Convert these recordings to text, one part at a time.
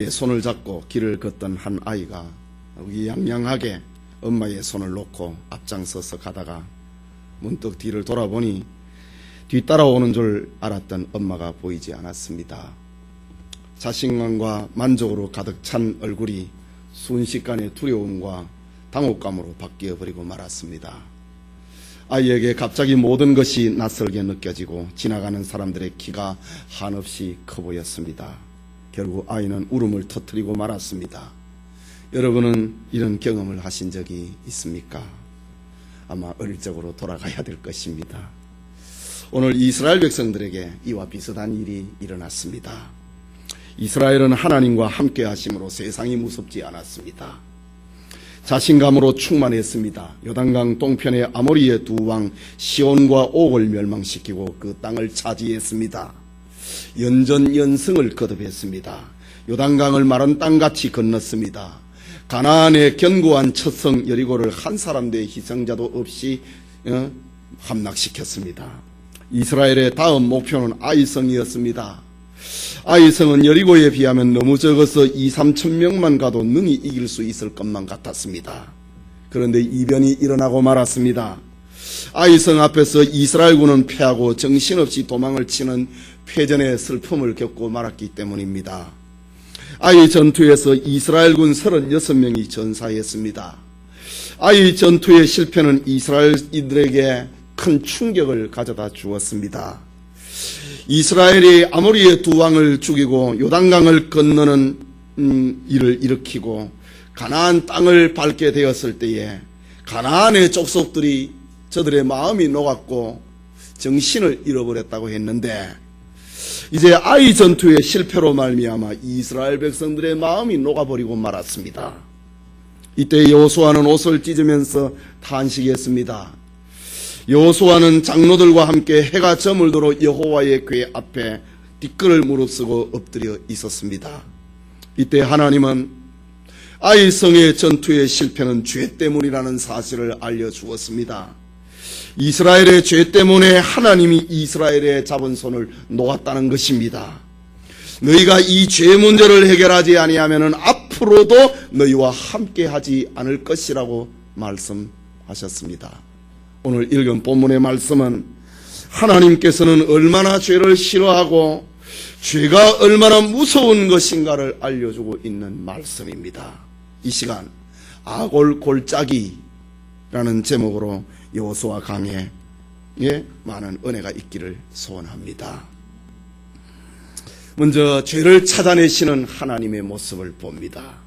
손을 잡고 길을 걷던 한 아이가 의기양양하게 엄마의 손을 놓고 앞장서서 가다가 문득 뒤를 돌아보니 뒤따라오는 줄 알았던 엄마가 보이지 않았습니다. 자신감과 만족으로 가득 찬 얼굴이 순식간에 두려움과 당혹감으로 바뀌어버리고 말았습니다. 아이에게 갑자기 모든 것이 낯설게 느껴지고 지나가는 사람들의 키가 한없이 커 보였습니다. 결국 아이는 울음을 터뜨리고 말았습니다. 여러분은 이런 경험을 하신 적이 있습니까? 아마 어릴 적으로 돌아가야 될 것입니다. 오늘 이스라엘 백성들에게 이와 비슷한 일이 일어났습니다. 이스라엘은 하나님과 함께 하심으로 세상이 무섭지 않았습니다. 자신감으로 충만했습니다. 요단강 동편의 아모리의 두 왕 시온과 옥을 멸망시키고 그 땅을 차지했습니다. 연전연승을 거듭했습니다. 요단강을 마른 땅같이 건넜습니다. 가나안의 견고한 첫 성 여리고를 한 사람의 희생자도 없이 함락시켰습니다. 이스라엘의 다음 목표는 아이성이었습니다. 아이성은 여리고에 비하면 너무 적어서 2~3천 명만 가도 능히 이길 수 있을 것만 같았습니다. 그런데 이변이 일어나고 말았습니다. 아이성 앞에서 이스라엘군은 패하고 정신없이 도망을 치는 패전의 슬픔을 겪고 말았기 때문입니다. 아이 전투에서 이스라엘군 36명이 전사했습니다. 아이 전투의 실패는 이스라엘인들에게 큰 충격을 가져다 주었습니다. 이스라엘이 아모리의 두 왕을 죽이고 요단강을 건너는 일을 일으키고 가나안 땅을 밟게 되었을 때에 가나안의 족속들이 저들의 마음이 녹았고 정신을 잃어버렸다고 했는데 이제 아이 전투의 실패로 말미암아 이스라엘 백성들의 마음이 녹아버리고 말았습니다. 이때 여호수아는 옷을 찢으면서 탄식했습니다. 여호수아는 장로들과 함께 해가 저물도록 여호와의 궤 앞에 뒷걸을 무릅쓰고 엎드려 있었습니다. 이때 하나님은 아이성의 전투의 실패는 죄 때문이라는 사실을 알려주었습니다. 이스라엘의 죄 때문에 하나님이 이스라엘의 잡은 손을 놓았다는 것입니다. 너희가 이 죄 문제를 해결하지 아니하면 앞으로도 너희와 함께하지 않을 것이라고 말씀하셨습니다. 오늘 읽은 본문의 말씀은 하나님께서는 얼마나 죄를 싫어하고 죄가 얼마나 무서운 것인가를 알려주고 있는 말씀입니다. 이 시간 아골 골짜기라는 제목으로 여호수아 강해에 많은 은혜가 있기를 소원합니다. 먼저 죄를 찾아내시는 하나님의 모습을 봅니다.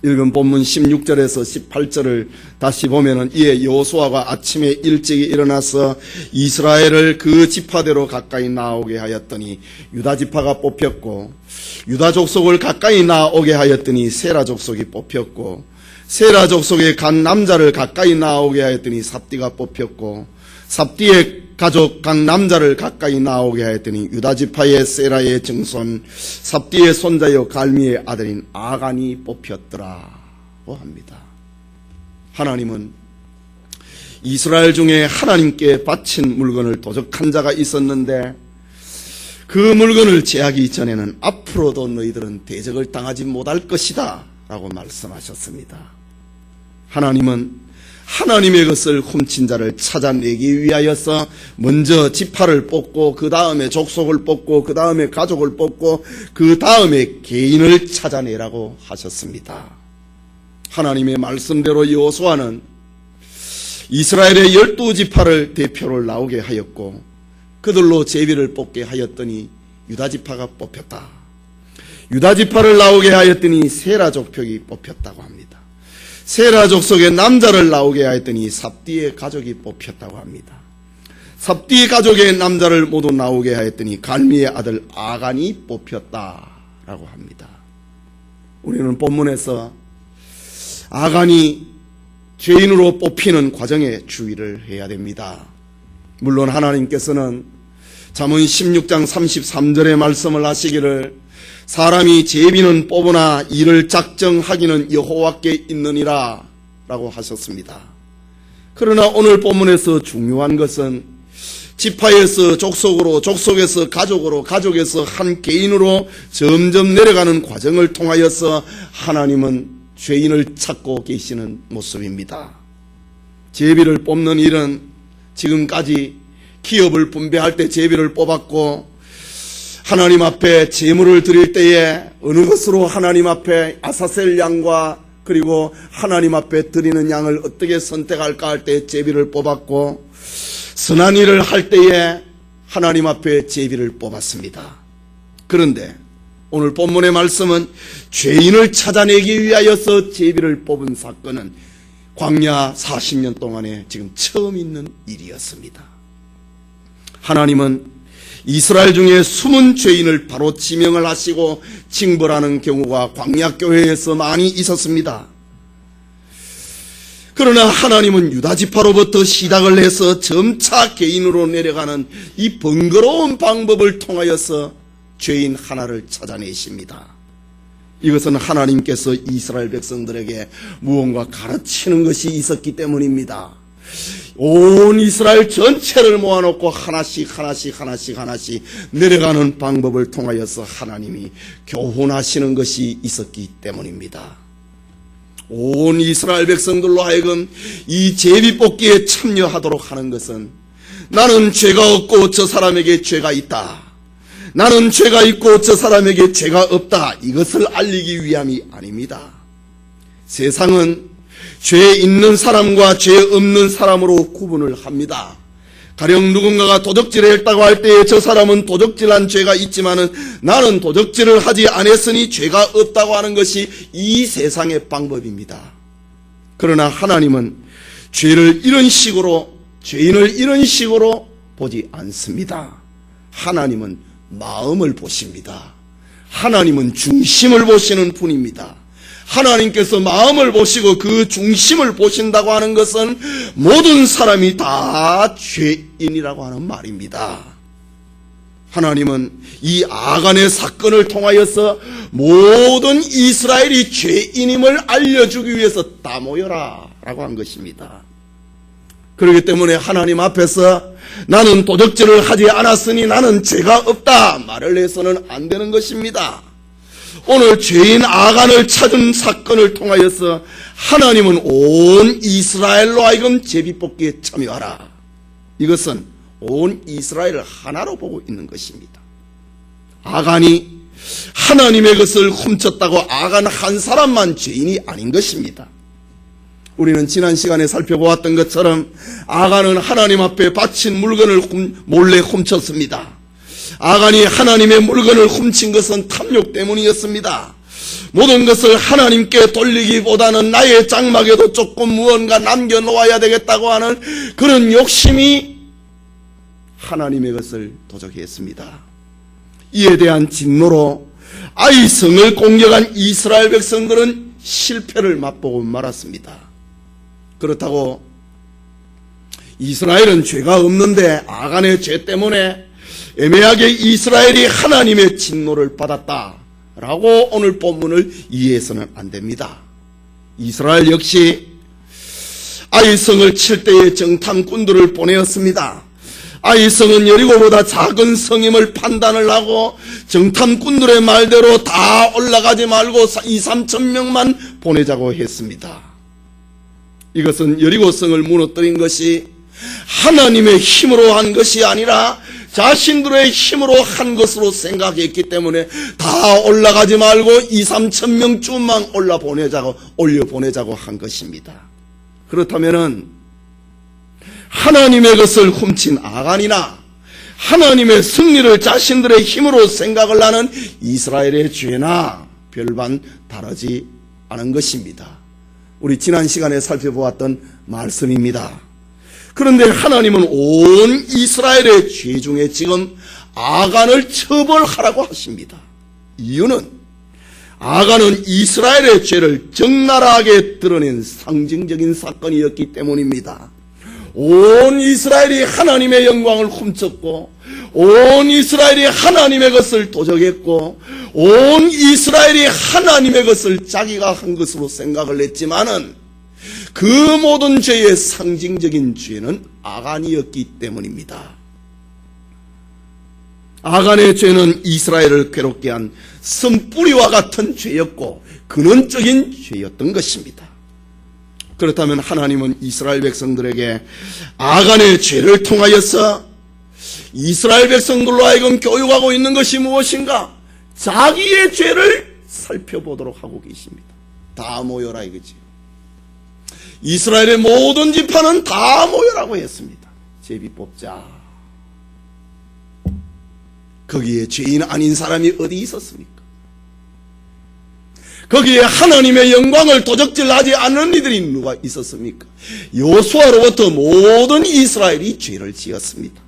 읽은 본문 16절에서 18절을 다시 보면은 이에 여호수아가 아침에 일찍이 일어나서 이스라엘을 그 지파대로 가까이 나오게 하였더니 유다 지파가 뽑혔고 유다 족속을 가까이 나오게 하였더니 세라 족속이 뽑혔고 세라 족속에 간 남자를 가까이 나오게 하였더니 삽디가 뽑혔고 삽디의 가족 각 남자를 가까이 나오게 하였더니 유다 지파의 세라의 증손 삽디의 손자여 갈미의 아들인 아간이 뽑혔더라고 합니다. 하나님은 이스라엘 중에 하나님께 바친 물건을 도적한 자가 있었는데 그 물건을 제하기 전에는 앞으로도 너희들은 대적을 당하지 못할 것이다 라고 말씀하셨습니다. 하나님은 하나님의 것을 훔친 자를 찾아내기 위하여서 먼저 지파를 뽑고 그 다음에 족속을 뽑고 그 다음에 가족을 뽑고 그 다음에 개인을 찾아내라고 하셨습니다. 하나님의 말씀대로 여호수아는 이스라엘의 12지파를 대표로 나오게 하였고 그들로 제비를 뽑게 하였더니 유다지파가 뽑혔다. 유다지파를 나오게 하였더니 세라 족속이 뽑혔다고 합니다. 세라 족속의 남자를 나오게 하였더니 삽디의 가족이 뽑혔다고 합니다. 삽디의 가족의 남자를 모두 나오게 하였더니 갈미의 아들 아간이 뽑혔다라고 합니다. 우리는 본문에서 아간이 죄인으로 뽑히는 과정에 주의를 해야 됩니다. 물론 하나님께서는 잠언 16장 33절의 말씀을 하시기를 사람이 제비는 뽑으나 이를 작정하기는 여호와께 있느니라 라고 하셨습니다. 그러나 오늘 본문에서 중요한 것은 지파에서 족속으로, 족속에서 가족으로, 가족에서 한 개인으로 점점 내려가는 과정을 통하여서 하나님은 죄인을 찾고 계시는 모습입니다. 제비를 뽑는 일은 지금까지 기업을 분배할 때 제비를 뽑았고, 하나님 앞에 제물을 드릴 때에 어느 것으로 하나님 앞에 아사셀 양과 그리고 하나님 앞에 드리는 양을 어떻게 선택할까 할 때 제비를 뽑았고, 선한 일을 할 때에 하나님 앞에 제비를 뽑았습니다. 그런데 오늘 본문의 말씀은 죄인을 찾아내기 위하여서 제비를 뽑은 사건은 광야 40년 동안에 지금 처음 있는 일이었습니다. 하나님은 이스라엘 중에 숨은 죄인을 바로 지명을 하시고 징벌하는 경우가 광야교회에서 많이 있었습니다. 그러나 하나님은 유다지파로부터 시작을 해서 점차 개인으로 내려가는 이 번거로운 방법을 통하여서 죄인 하나를 찾아내십니다. 이것은 하나님께서 이스라엘 백성들에게 무언가 가르치는 것이 있었기 때문입니다. 온 이스라엘 전체를 모아놓고 하나씩 내려가는 방법을 통하여서 하나님이 교훈하시는 것이 있었기 때문입니다. 온 이스라엘 백성들로 하여금 이 제비뽑기에 참여하도록 하는 것은 나는 죄가 없고 저 사람에게 죄가 있다, 나는 죄가 있고 저 사람에게 죄가 없다, 이것을 알리기 위함이 아닙니다. 세상은 죄 있는 사람과 죄 없는 사람으로 구분을 합니다. 가령 누군가가 도적질을 했다고 할 때에 저 사람은 도적질한 죄가 있지만은 나는 도적질을 하지 않았으니 죄가 없다고 하는 것이 이 세상의 방법입니다. 그러나 하나님은 죄인을 이런 식으로 보지 않습니다. 하나님은 마음을 보십니다. 하나님은 중심을 보시는 분입니다. 하나님께서 마음을 보시고 그 중심을 보신다고 하는 것은 모든 사람이 다 죄인이라고 하는 말입니다. 하나님은 이 아간의 사건을 통하여서 모든 이스라엘이 죄인임을 알려주기 위해서 다 모여라 라고 한 것입니다. 그렇기 때문에 하나님 앞에서 나는 도적질을 하지 않았으니 나는 죄가 없다 말을 해서는 안 되는 것입니다. 오늘 죄인 아간을 찾은 사건을 통하여서 하나님은 온 이스라엘로 하여금 제비뽑기에 참여하라. 이것은 온 이스라엘을 하나로 보고 있는 것입니다. 아간이 하나님의 것을 훔쳤다고 아간 한 사람만 죄인이 아닌 것입니다. 우리는 지난 시간에 살펴보았던 것처럼 아간은 하나님 앞에 바친 물건을 몰래 훔쳤습니다. 아간이 하나님의 물건을 훔친 것은 탐욕 때문이었습니다. 모든 것을 하나님께 돌리기보다는 나의 장막에도 조금 무언가 남겨놓아야 되겠다고 하는 그런 욕심이 하나님의 것을 도적했습니다. 이에 대한 진노로 아이성을 공격한 이스라엘 백성들은 실패를 맛보고 말았습니다. 그렇다고 이스라엘은 죄가 없는데 아간의 죄 때문에 애매하게 이스라엘이 하나님의 진노를 받았다라고 오늘 본문을 이해해서는 안 됩니다. 이스라엘 역시 아이성을 칠 때에 정탐꾼들을 보내었습니다. 아이성은 여리고보다 작은 성임을 판단을 하고 정탐꾼들의 말대로 다 올라가지 말고 2-3천 명만 보내자고 했습니다. 이것은 여리고성을 무너뜨린 것이 하나님의 힘으로 한 것이 아니라 자신들의 힘으로 한 것으로 생각했기 때문에 다 올라가지 말고 2-3천 명쯤만 올려보내자고 한 것입니다. 그렇다면은 하나님의 것을 훔친 아간이나 하나님의 승리를 자신들의 힘으로 생각을 하는 이스라엘의 죄나 별반 다르지 않은 것입니다. 우리 지난 시간에 살펴보았던 말씀입니다. 그런데 하나님은 온 이스라엘의 죄 중에 지금 아간을 처벌하라고 하십니다. 이유는 아간은 이스라엘의 죄를 적나라하게 드러낸 상징적인 사건이었기 때문입니다. 온 이스라엘이 하나님의 영광을 훔쳤고 온 이스라엘이 하나님의 것을 도적했고 온 이스라엘이 하나님의 것을 자기가 한 것으로 생각을 했지만은 그 모든 죄의 상징적인 죄는 아간이었기 때문입니다. 아간의 죄는 이스라엘을 괴롭게 한 쓴뿌리와 같은 죄였고 근원적인 죄였던 것입니다. 그렇다면 하나님은 이스라엘 백성들에게 아간의 죄를 통하여서 이스라엘 백성들로 하여금 교육하고 있는 것이 무엇인가? 자기의 죄를 살펴보도록 하고 계십니다. 다 모여라 이거지요. 이스라엘의 모든 지파는 다 모여라고 했습니다. 제비 뽑자. 거기에 죄인 아닌 사람이 어디 있었습니까? 거기에 하나님의 영광을 도적질하지 않는 이들이 누가 있었습니까? 여호수아로부터 모든 이스라엘이 죄를 지었습니다.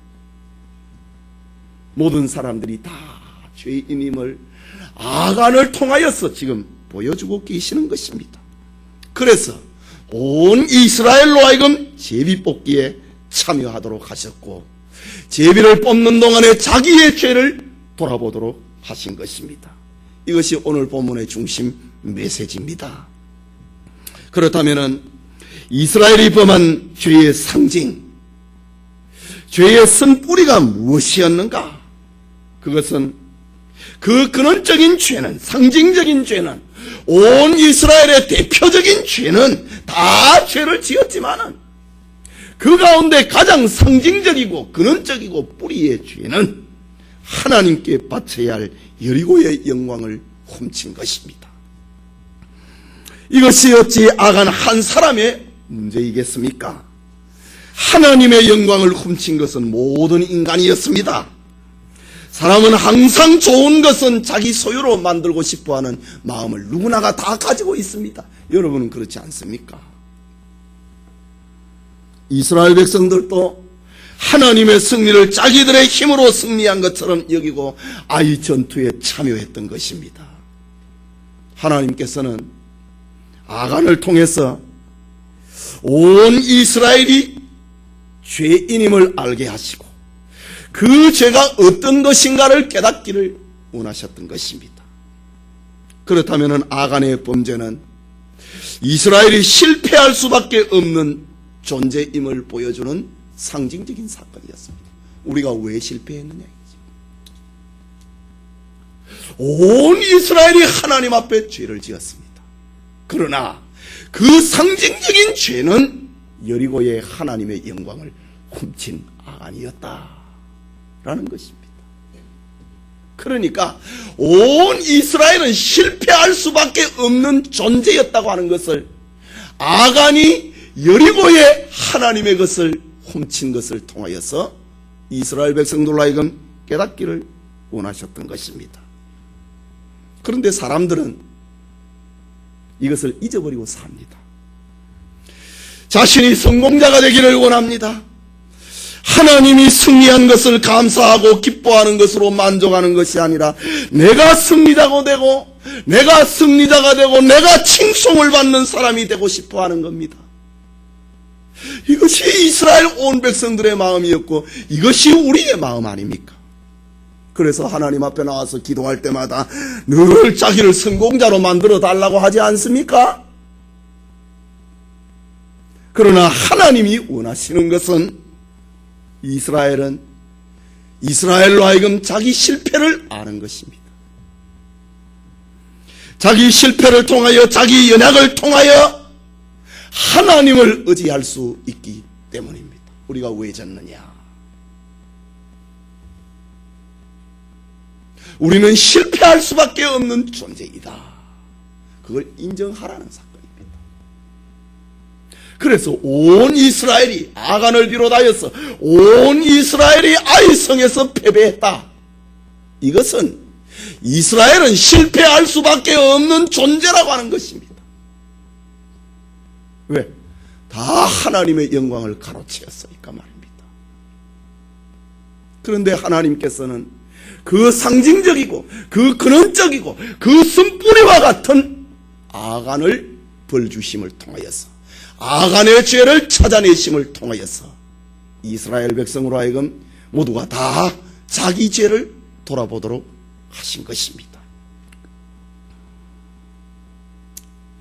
모든 사람들이 다 죄인임을 아간을 통하여서 지금 보여주고 계시는 것입니다. 그래서 온 이스라엘로 하여금 제비 뽑기에 참여하도록 하셨고 제비를 뽑는 동안에 자기의 죄를 돌아보도록 하신 것입니다. 이것이 오늘 본문의 중심 메시지입니다. 그렇다면 이스라엘이 범한 죄의 상징, 죄의 쓴뿌리가 무엇이었는가? 그것은 그 근원적인 죄는, 상징적인 죄는, 온 이스라엘의 대표적인 죄는 다 죄를 지었지만은 그 가운데 가장 상징적이고 근원적이고 뿌리의 죄는 하나님께 바쳐야 할 여리고의 영광을 훔친 것입니다. 이것이 어찌 아간 한 사람의 문제이겠습니까? 하나님의 영광을 훔친 것은 모든 인간이었습니다. 사람은 항상 좋은 것은 자기 소유로 만들고 싶어하는 마음을 누구나가 다 가지고 있습니다. 여러분은 그렇지 않습니까? 이스라엘 백성들도 하나님의 승리를 자기들의 힘으로 승리한 것처럼 여기고 아이 전투에 참여했던 것입니다. 하나님께서는 아간을 통해서 온 이스라엘이 죄인임을 알게 하시고 그 죄가 어떤 것인가를 깨닫기를 원하셨던 것입니다. 그렇다면 아간의 범죄는 이스라엘이 실패할 수밖에 없는 존재임을 보여주는 상징적인 사건이었습니다. 우리가 왜 실패했느냐 이거죠. 온 이스라엘이 하나님 앞에 죄를 지었습니다. 그러나 그 상징적인 죄는 여리고의 하나님의 영광을 훔친 아간이었다라는 것입니다. 그러니까 온 이스라엘은 실패할 수밖에 없는 존재였다고 하는 것을 아간이 여리고의 하나님의 것을 훔친 것을 통하여서 이스라엘 백성들로 하여금 깨닫기를 원하셨던 것입니다. 그런데 사람들은 이것을 잊어버리고 삽니다. 자신이 성공자가 되기를 원합니다. 하나님이 승리한 것을 감사하고 기뻐하는 것으로 만족하는 것이 아니라 내가 승리자가 되고 내가 칭송을 받는 사람이 되고 싶어하는 겁니다. 이것이 이스라엘 온 백성들의 마음이었고 이것이 우리의 마음 아닙니까? 그래서 하나님 앞에 나와서 기도할 때마다 늘 자기를 성공자로 만들어 달라고 하지 않습니까? 그러나 하나님이 원하시는 것은 이스라엘로 하여금 자기 실패를 아는 것입니다. 자기 실패를 통하여 자기 연약을 통하여 하나님을 의지할 수 있기 때문입니다. 우리가 왜 졌느냐? 우리는 실패할 수밖에 없는 존재이다. 그걸 인정하라는 사건입니다. 그래서 온 이스라엘이 아간을 비롯하여서 온 이스라엘이 아이성에서 패배했다. 이것은 이스라엘은 실패할 수밖에 없는 존재라고 하는 것입니다. 왜? 다 하나님의 영광을 가로채었으니까 말입니다. 그런데 하나님께서는 그 상징적이고 그 근원적이고 그 쓴뿌리와 같은 아간을 벌주심을 통하여서 아간의 죄를 찾아내심을 통하여서 이스라엘 백성으로 하여금 모두가 다 자기 죄를 돌아보도록 하신 것입니다.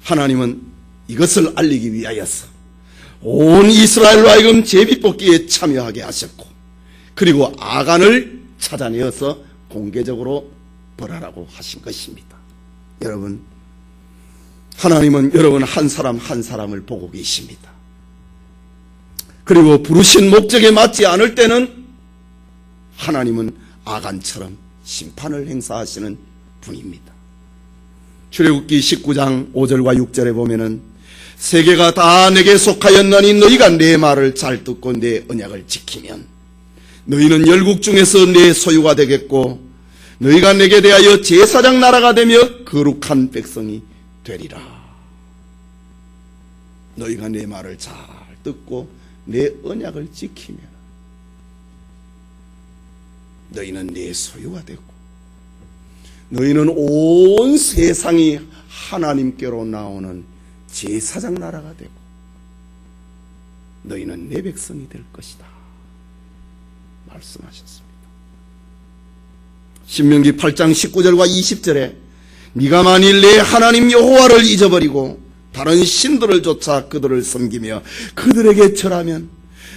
하나님은 이것을 알리기 위하여서 온 이스라엘로 하여금 제비뽑기에 참여하게 하셨고 그리고 아간을 찾아내어서 공개적으로 벌하라고 하신 것입니다. 여러분, 하나님은 여러분 한 사람 한 사람을 보고 계십니다. 그리고 부르신 목적에 맞지 않을 때는 하나님은 아간처럼 심판을 행사하시는 분입니다. 출애굽기 19장 5절과 6절에 보면은 세계가 다 내게 속하였나니 너희가 내 말을 잘 듣고 내 언약을 지키면 너희는 열국 중에서 내 소유가 되겠고 너희가 내게 대하여 제사장 나라가 되며 거룩한 백성이 되리라. 너희가 내 말을 잘 듣고 내 언약을 지키면 너희는 내 소유가 되고 너희는 온 세상이 하나님께로 나오는 제사장 나라가 되고 너희는 내 백성이 될 것이다 말씀하셨습니다. 신명기 8장 19절과 20절에 네가 만일 내 하나님 여호와를 잊어버리고 다른 신들을 쫓아 그들을 섬기며 그들에게 절하면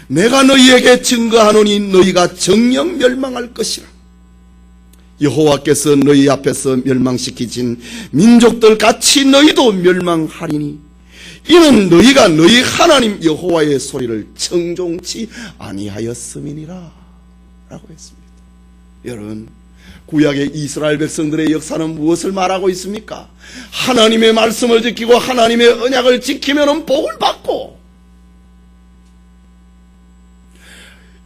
내가 너희에게 증거하노니 너희가 정녕 멸망할 것이라. 여호와께서 너희 앞에서 멸망시키신 민족들 같이 너희도 멸망하리니 이는 너희가 너희 하나님 여호와의 소리를 청종치 아니하였음이니라 라고 했습니다. 여러분, 구약의 이스라엘 백성들의 역사는 무엇을 말하고 있습니까? 하나님의 말씀을 지키고 하나님의 언약을 지키면 복을 받고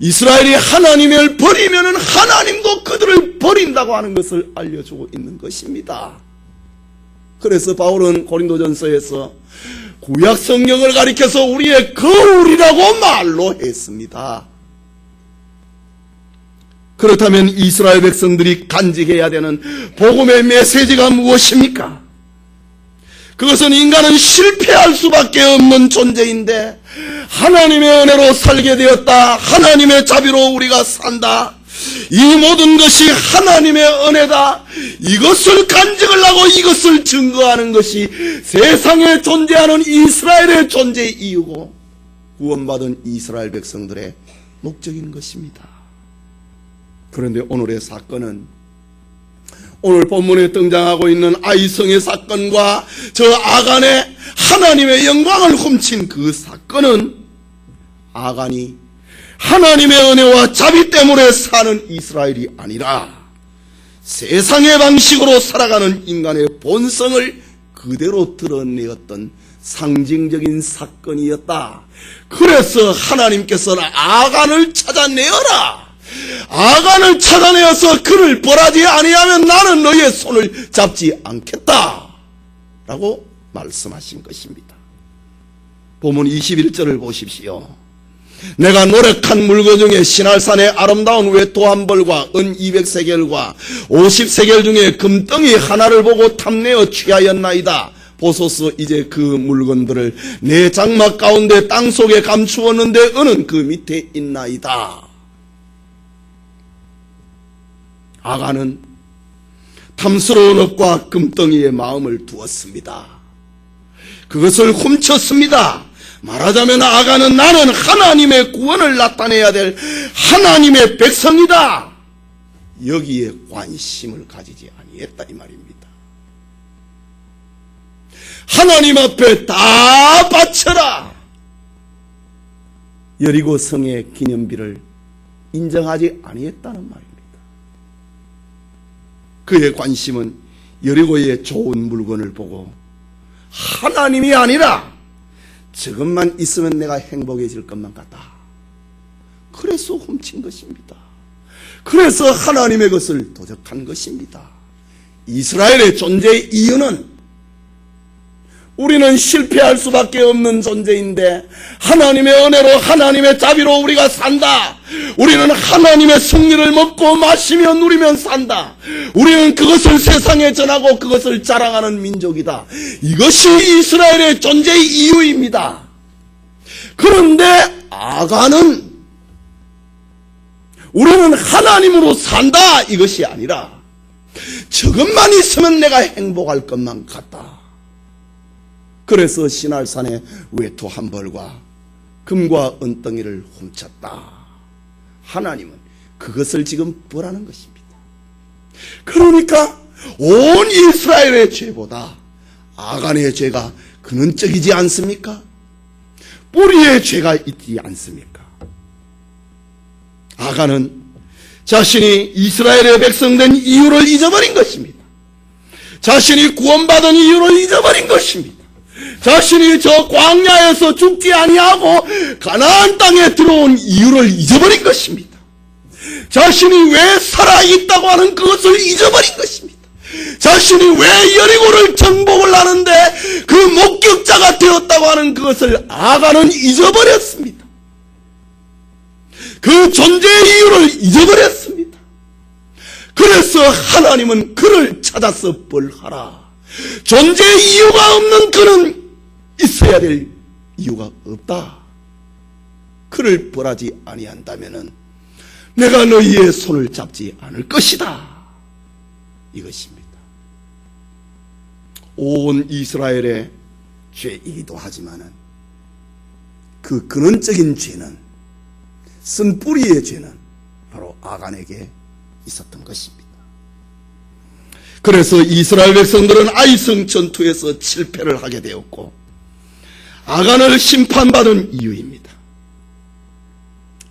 이스라엘이 하나님을 버리면 하나님도 그들을 버린다고 하는 것을 알려주고 있는 것입니다. 그래서 바울은 고린도전서에서 구약 성경을 가리켜서 우리의 거울이라고 말로 했습니다. 그렇다면 이스라엘 백성들이 간직해야 되는 복음의 메시지가 무엇입니까? 그것은 인간은 실패할 수밖에 없는 존재인데 하나님의 은혜로 살게 되었다. 하나님의 자비로 우리가 산다. 이 모든 것이 하나님의 은혜다. 이것을 간직을 하고 이것을 증거하는 것이 세상에 존재하는 이스라엘의 존재의 이유고 구원받은 이스라엘 백성들의 목적인 것입니다. 그런데 오늘의 사건은 오늘 본문에 등장하고 있는 아이성의 사건과 저 아간의 하나님의 영광을 훔친 그 사건은 아간이 하나님의 은혜와 자비 때문에 사는 이스라엘이 아니라 세상의 방식으로 살아가는 인간의 본성을 그대로 드러내었던 상징적인 사건이었다. 그래서 하나님께서는 아간을 찾아내어라. 아간을 찾아내어서 그를 벌하지 아니하면 나는 너의 손을 잡지 않겠다 라고 말씀하신 것입니다. 본문 21절을 보십시오. 내가 노력한 물건 중에 시날산의 아름다운 외토 한 벌과 은 200세겔과 50세겔 중에 금덩이 하나를 보고 탐내어 취하였나이다. 보소서 이제 그 물건들을 내 장막 가운데 땅속에 감추었는데 은은 그 밑에 있나이다. 아간은 탐스러운 업과 금덩이에 마음을 두었습니다. 그것을 훔쳤습니다. 말하자면 아간은 나는 하나님의 구원을 나타내야 될 하나님의 백성이다. 여기에 관심을 가지지 아니했다 이 말입니다. 하나님 앞에 다 바쳐라. 여리고 성의 기념비를 인정하지 아니했다는 말입니다. 그의 관심은 여리고의 좋은 물건을 보고 하나님이 아니라 저것만 있으면 내가 행복해질 것만 같다. 그래서 훔친 것입니다. 그래서 하나님의 것을 도적한 것입니다. 이스라엘의 존재의 이유는 우리는 실패할 수밖에 없는 존재인데 하나님의 은혜로 하나님의 자비로 우리가 산다. 우리는 하나님의 승리를 먹고 마시며 누리며 산다. 우리는 그것을 세상에 전하고 그것을 자랑하는 민족이다. 이것이 이스라엘의 존재의 이유입니다. 그런데 아간은 우리는 하나님으로 산다 이것이 아니라 저것만 있으면 내가 행복할 것만 같다. 그래서 시날산의 외토 한 벌과 금과 은덩이를 훔쳤다. 하나님은 그것을 지금 벌하는 것입니다. 그러니까 온 이스라엘의 죄보다 아간의 죄가 근원적이지 않습니까? 뿌리의 죄가 있지 않습니까? 아간은 자신이 이스라엘의 백성된 이유를 잊어버린 것입니다. 자신이 구원받은 이유를 잊어버린 것입니다. 자신이 저 광야에서 죽지 아니하고 가나안 땅에 들어온 이유를 잊어버린 것입니다. 자신이 왜 살아있다고 하는 그것을 잊어버린 것입니다. 자신이 왜 여리고를 정복을 하는데 그 목격자가 되었다고 하는 그것을 아간은 잊어버렸습니다. 그 존재의 이유를 잊어버렸습니다. 그래서 하나님은 그를 찾아서 벌하라. 존재의 이유가 없는 그는 있어야 될 이유가 없다. 그를 벌하지 아니한다면 내가 너희의 손을 잡지 않을 것이다. 이것입니다. 온 이스라엘의 죄이기도 하지만 그 근원적인 죄는, 쓴 뿌리의 죄는 바로 아간에게 있었던 것입니다. 그래서 이스라엘 백성들은 아이성 전투에서 실패를 하게 되었고 아간을 심판받은 이유입니다.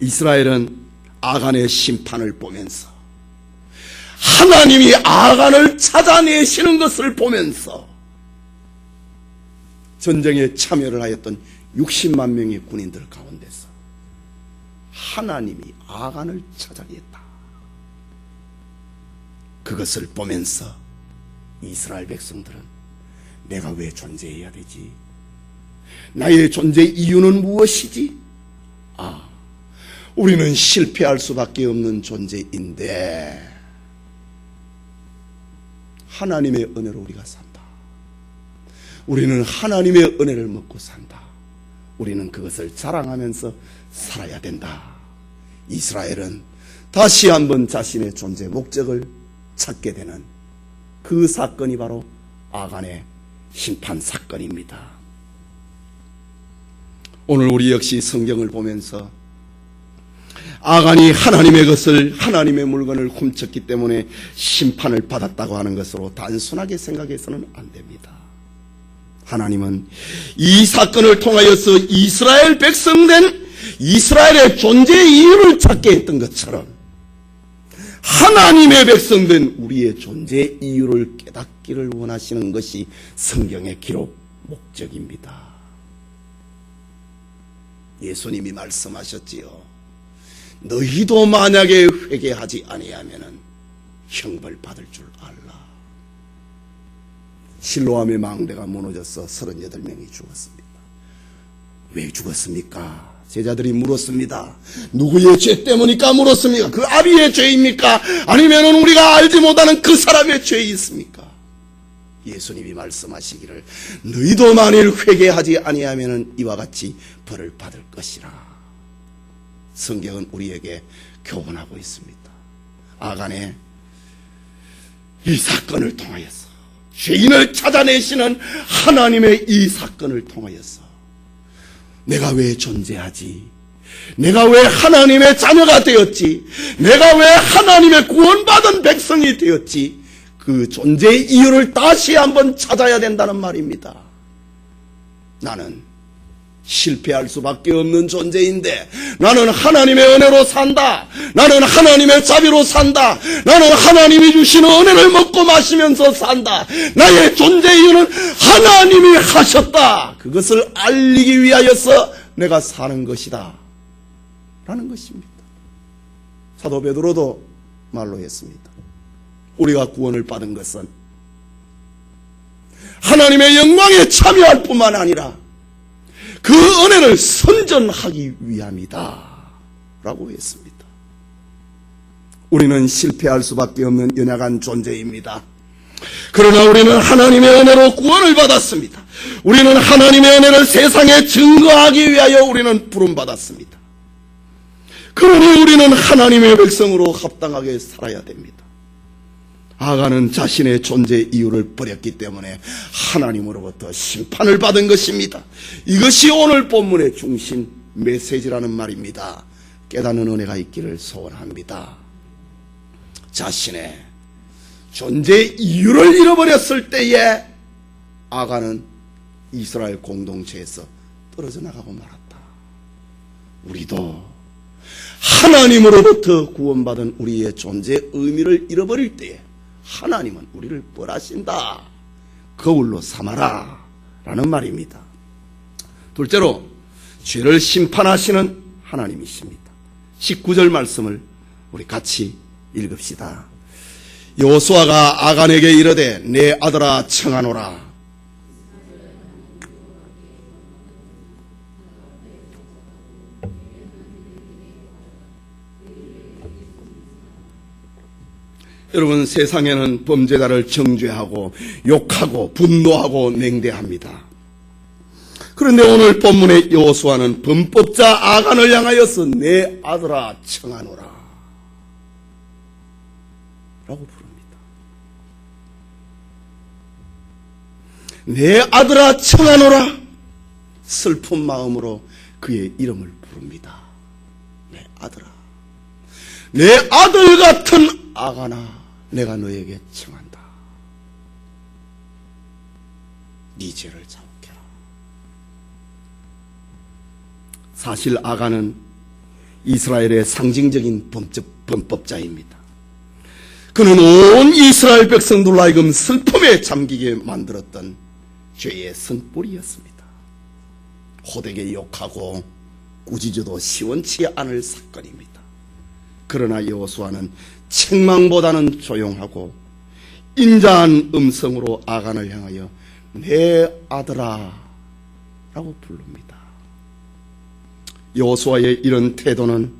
이스라엘은 아간의 심판을 보면서, 하나님이 아간을 찾아내시는 것을 보면서 전쟁에 참여를 하였던 60만 명의 군인들 가운데서 하나님이 아간을 찾아냈다. 그것을 보면서 이스라엘 백성들은 내가 왜 존재해야 되지? 나의 존재 이유는 무엇이지? 우리는 실패할 수밖에 없는 존재인데 하나님의 은혜로 우리가 산다. 우리는 하나님의 은혜를 먹고 산다. 우리는 그것을 자랑하면서 살아야 된다. 이스라엘은 다시 한번 자신의 존재 목적을 찾게 되는 그 사건이 바로 아간의 심판 사건입니다. 오늘 우리 역시 성경을 보면서 아간이 하나님의 물건을 훔쳤기 때문에 심판을 받았다고 하는 것으로 단순하게 생각해서는 안 됩니다. 하나님은 이 사건을 통하여서 이스라엘 백성된 이스라엘의 존재의 이유를 찾게 했던 것처럼 하나님의 백성된 우리의 존재의 이유를 깨닫기를 원하시는 것이 성경의 기록 목적입니다. 예수님이 말씀하셨지요. 너희도 만약에 회개하지 아니하면 형벌 받을 줄 알라. 실로암의 망대가 무너져서 38명이 죽었습니다. 왜 죽었습니까? 제자들이 물었습니다. 누구의 죄 때문일까 물었습니까? 그 아비의 죄입니까? 아니면 우리가 알지 못하는 그 사람의 죄이 있습니까? 예수님이 말씀하시기를 너희도 만일 회개하지 아니하면 이와 같이 벌을 받을 것이라. 성경은 우리에게 교훈하고 있습니다. 아간의 이 사건을 통하여서, 죄인을 찾아내시는 하나님의 이 사건을 통하여서 내가 왜 존재하지? 내가 왜 하나님의 자녀가 되었지? 내가 왜 하나님의 구원받은 백성이 되었지? 그 존재의 이유를 다시 한번 찾아야 된다는 말입니다. 나는 실패할 수밖에 없는 존재인데 나는 하나님의 은혜로 산다. 나는 하나님의 자비로 산다. 나는 하나님이 주시는 은혜를 먹고 마시면서 산다. 나의 존재 이유는 하나님이 하셨다. 그것을 알리기 위하여서 내가 사는 것이다. 라는 것입니다. 사도 베드로도 말로 했습니다. 우리가 구원을 받은 것은 하나님의 영광에 참여할 뿐만 아니라 그 은혜를 선전하기 위함이다 라고 했습니다. 우리는 실패할 수밖에 없는 연약한 존재입니다. 그러나 우리는 하나님의 은혜로 구원을 받았습니다. 우리는 하나님의 은혜를 세상에 증거하기 위하여 우리는 부름받았습니다. 그러니 우리는 하나님의 백성으로 합당하게 살아야 됩니다. 아간은 자신의 존재 이유를 버렸기 때문에 하나님으로부터 심판을 받은 것입니다. 이것이 오늘 본문의 중심 메시지라는 말입니다. 깨닫는 은혜가 있기를 소원합니다. 자신의 존재 이유를 잃어버렸을 때에 아간은 이스라엘 공동체에서 떨어져 나가고 말았다. 우리도 하나님으로부터 구원받은 우리의 존재의 의미를 잃어버릴 때에 하나님은 우리를 벌하신다. 거울로 삼아라 라는 말입니다. 둘째로 죄를 심판하시는 하나님이십니다. 19절 말씀을 우리 같이 읽읍시다. 여호수아가 아간에게 이르되 내 아들아 청하노라. 여러분, 세상에는 범죄자를 정죄하고 욕하고 분노하고 냉대합니다. 그런데 오늘 본문의 여호수아는 범법자 아간을 향하여서 내 아들아 청하노라 라고 부릅니다. 내 아들아 청하노라. 슬픈 마음으로 그의 이름을 부릅니다. 내 아들아, 내 아들 같은 아간아, 내가 너에게 청한다. 네 죄를 자복해라. 사실 아간은 이스라엘의 상징적인 범법자입니다. 그는 온 이스라엘 백성들로 하여금 슬픔에 잠기게 만들었던 죄의 쓴뿌리였습니다. 호되게 욕하고 꾸짖어도 시원치 않을 사건입니다. 그러나 여호수아는 책망보다는 조용하고 인자한 음성으로 아간을 향하여 내 아들아 라고 부릅니다. 여호수아의 이런 태도는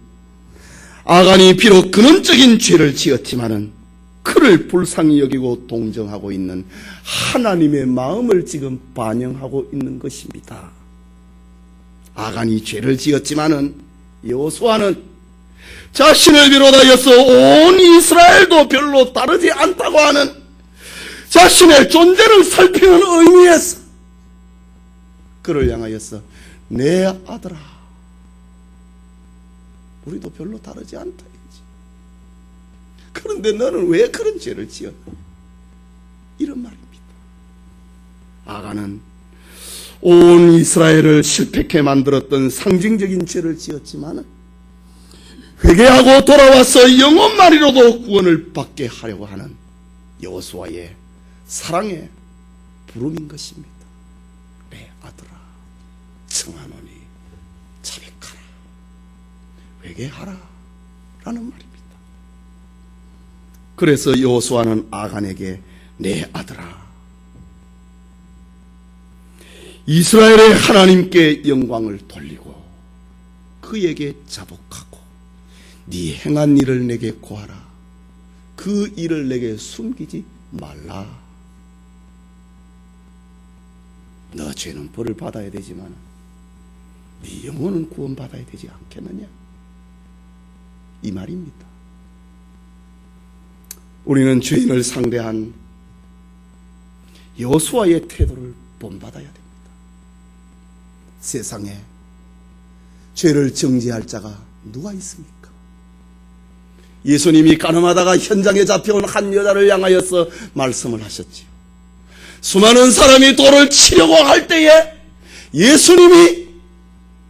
아간이 비록 근원적인 죄를 지었지만은 그를 불쌍히 여기고 동정하고 있는 하나님의 마음을 지금 반영하고 있는 것입니다. 아간이 죄를 지었지만은 여호수아는 자신을 비롯하여서 온 이스라엘도 별로 다르지 않다고 하는 자신의 존재를 살피는 의미에서 그를 향하여서 내 아들아, 우리도 별로 다르지 않다 이거지. 그런데 너는 왜 그런 죄를 지었나? 이런 말입니다. 아간은 온 이스라엘을 실패케 만들었던 상징적인 죄를 지었지만은 회개하고 돌아와서 영혼만이로도 구원을 받게 하려고 하는 여호수아의 사랑의 부름인 것입니다. 내 아들아 청하노니 자백하라, 회개하라 라는 말입니다. 그래서 여호수아는 아간에게 내 아들아, 이스라엘의 하나님께 영광을 돌리고 그에게 자복하고 네 행한 일을 내게 고하라. 그 일을 내게 숨기지 말라. 너 죄는 벌을 받아야 되지만 네 영혼은 구원받아야 되지 않겠느냐, 이 말입니다. 우리는 죄인을 상대한 여호수아의 태도를 본받아야 됩니다. 세상에 죄를 정죄할 자가 누가 있습니까? 예수님이 가늠하다가 현장에 잡혀온 한 여자를 향하여서 말씀을 하셨지요. 수많은 사람이 돌을 치려고 할 때에 예수님이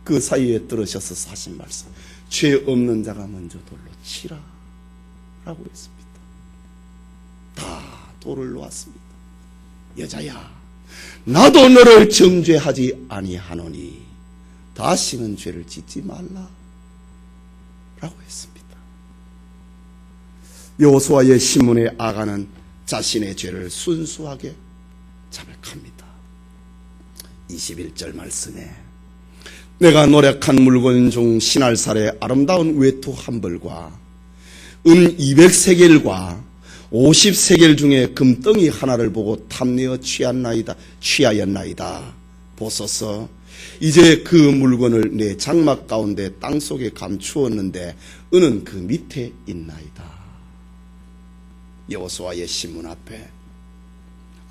그 사이에 들으셔서 하신 말씀, 죄 없는 자가 먼저 돌로 치라 라고 했습니다. 다 돌을 놓았습니다. 여자야, 나도 너를 정죄하지 아니하노니 다시는 죄를 짓지 말라 라고 했습니다. 여호수아의 신문에 아간은 자신의 죄를 순수하게 자백합니다. 21절 말씀에 내가 노력한 물건 중 신할살의 아름다운 외투 한 벌과 은 200세겔과 50세겔 중에 금덩이 하나를 보고 탐내어 취하였나이다. 보소서, 이제 그 물건을 내 장막 가운데 땅속에 감추었는데 은은 그 밑에 있나이다. 여호수아의 신문 앞에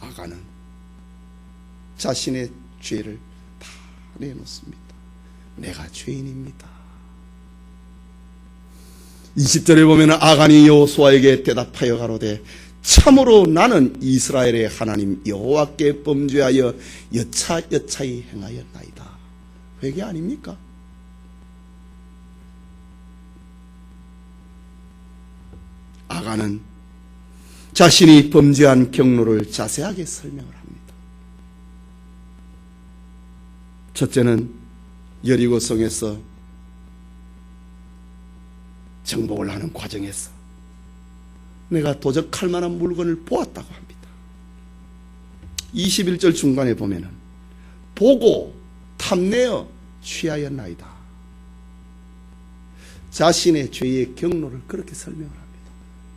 아간은 자신의 죄를 다 내놓습니다. 내가 죄인입니다. 20절에 보면 아간이 여호수아에게 대답하여 가로되 참으로 나는 이스라엘의 하나님 여호와께 범죄하여 여차여차히 행하였나이다. 회개 아닙니까? 아간은 자신이 범죄한 경로를 자세하게 설명을 합니다. 첫째는 여리고성에서 정복을 하는 과정에서 내가 도적할 만한 물건을 보았다고 합니다. 21절 중간에 보면은 보고 탐내어 취하였나이다. 자신의 죄의 경로를 그렇게 설명을 합니다.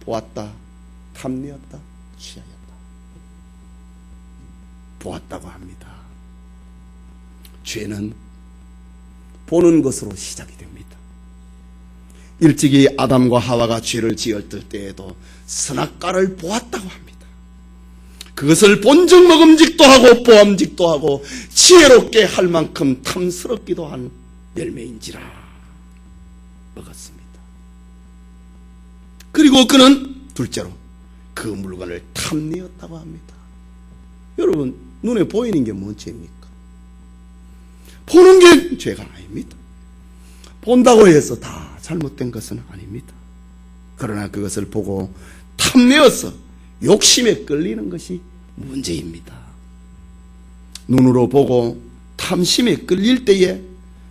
보았다, 탐내었다, 취하였다. 보았다고 합니다. 죄는 보는 것으로 시작이 됩니다. 일찍이 아담과 하와가 죄를 지었을 때에도 선악과를 보았다고 합니다. 그것을 본적 먹음직도 하고 보암직도 하고 지혜롭게 할 만큼 탐스럽기도 한 열매인지라 먹었습니다. 그리고 그는 둘째로 그 물건을 탐내었다고 합니다. 여러분, 눈에 보이는 게 뭔 죄입니까? 보는 게 죄가 아닙니다. 본다고 해서 다 잘못된 것은 아닙니다. 그러나 그것을 보고 탐내어서 욕심에 끌리는 것이 문제입니다. 눈으로 보고 탐심에 끌릴 때에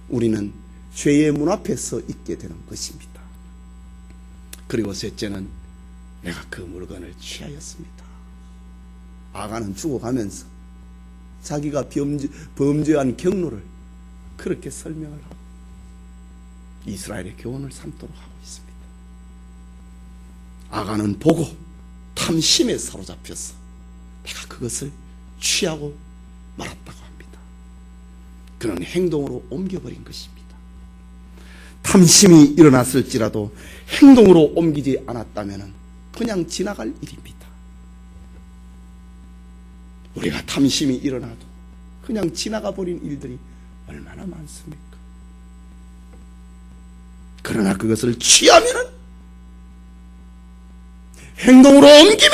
우리는 죄의 문 앞에 서 있게 되는 것입니다. 그리고 셋째는 내가 그 물건을 취하였습니다. 아간은 죽어가면서 자기가 범죄한 경로를 그렇게 설명을 하고 이스라엘의 교훈을 삼도록 하고 있습니다. 아간은 보고 탐심에 사로잡혀서 내가 그것을 취하고 말았다고 합니다. 그는 행동으로 옮겨버린 것입니다. 탐심이 일어났을지라도 행동으로 옮기지 않았다면 그냥 지나갈 일입니다. 우리가 탐심이 일어나도 그냥 지나가 버린 일들이 얼마나 많습니까? 그러나 그것을 취하면 행동으로 옮기면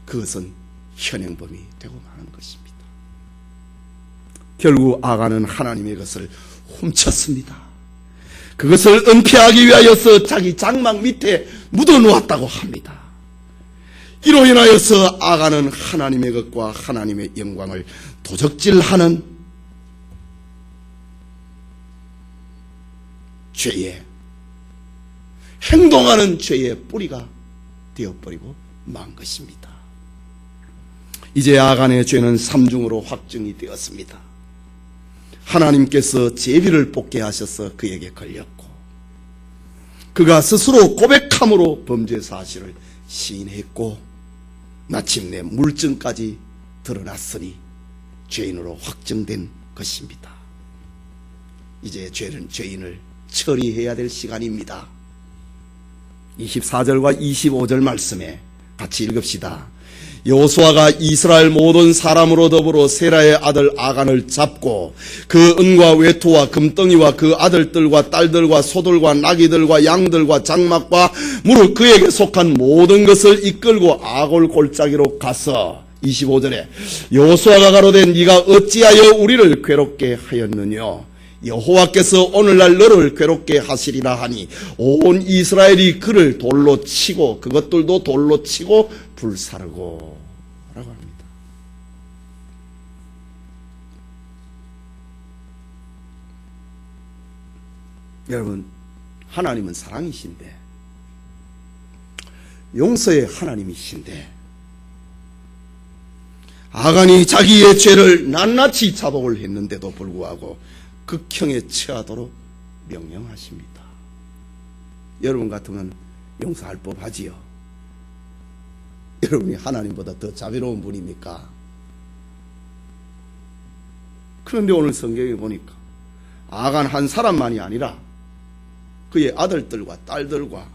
그것은 현행범이 되고 마는 것입니다. 결국 아간은 하나님의 것을 훔쳤습니다. 그것을 은폐하기 위하여서 자기 장막 밑에 묻어놓았다고 합니다. 이로 인하여서 아간은 하나님의 것과 하나님의 영광을 도적질하는 죄의, 행동하는 죄의 뿌리가 되어버리고 만 것입니다. 이제 아간의 죄는 삼중으로 확정이 되었습니다. 하나님께서 제비를 뽑게 하셔서 그에게 걸렸고, 그가 스스로 고백함으로 범죄 사실을 시인했고, 마침내 물증까지 드러났으니 죄인으로 확정된 것입니다. 이제 죄인을 처리해야 될 시간입니다. 24절과 25절 말씀에 같이 읽읍시다. 여호수아가 이스라엘 모든 사람으로 더불어 세라의 아들 아간을 잡고 그 은과 외투와 금덩이와 그 아들들과 딸들과 소들과 나귀들과 양들과 장막과 무릇 그에게 속한 모든 것을 이끌고 아골 골짜기로 가서 25절에 여호수아가 가로되 네가 어찌하여 우리를 괴롭게 하였느냐? 여호와께서 오늘날 너를 괴롭게 하시리라 하니 온 이스라엘이 그를 돌로 치고 그것들도 돌로 치고 불사르고 라고 합니다. 여러분, 하나님은 사랑이신데, 용서의 하나님이신데, 아간이 자기의 죄를 낱낱이 자복을 했는데도 불구하고 극형에 처하도록 명령하십니다. 여러분 같으면 용서할 법하지요. 여러분이 하나님보다 더 자비로운 분입니까? 그런데 오늘 성경에 보니까 아간 한 사람만이 아니라 그의 아들들과 딸들과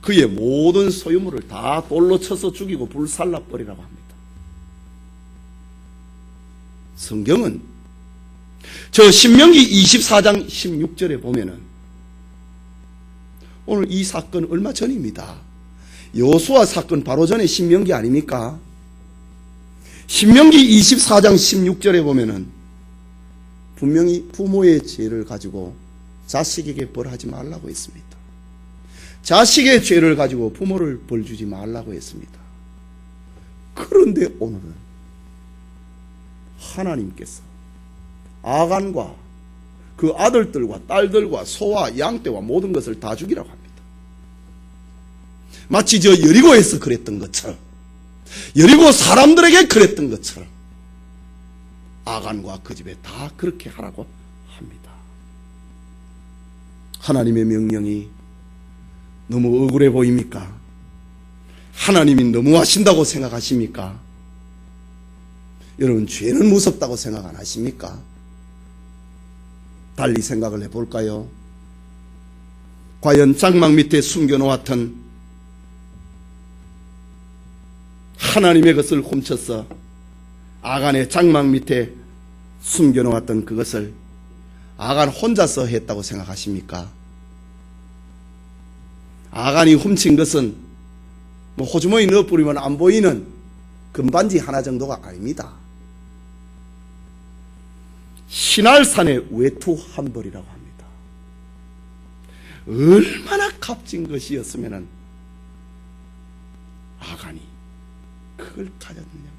그의 모든 소유물을 다 돌로 쳐서 죽이고 불살라버리라고 합니다. 성경은 저 신명기 24장 16절에 보면은 오늘 이 사건 얼마 전입니다. 여호수아 사건 바로 전에 신명기 아닙니까? 신명기 24장 16절에 보면은 분명히 부모의 죄를 가지고 자식에게 벌하지 말라고 했습니다. 자식의 죄를 가지고 부모를 벌주지 말라고 했습니다. 그런데 오늘은 하나님께서 아간과 그 아들들과 딸들과 소와 양떼와 모든 것을 다 죽이라고 합니다. 마치 저 여리고에서 그랬던 것처럼, 여리고 사람들에게 그랬던 것처럼 아간과 그 집에 다 그렇게 하라고 합니다. 하나님의 명령이 너무 억울해 보입니까? 하나님이 너무하신다고 생각하십니까? 여러분, 죄는 무섭다고 생각 안 하십니까? 달리 생각을 해볼까요? 과연 장막 밑에 숨겨놓았던 하나님의 것을 훔쳐서 아간의 장막 밑에 숨겨놓았던 그것을 아간 혼자서 했다고 생각하십니까? 아간이 훔친 것은 호주머니 넣어버리면 안 보이는 금반지 하나 정도가 아닙니다. 시날산의 외투 한 벌이라고 합니다. 얼마나 값진 것이었으면 아간이 그걸 가졌느냐.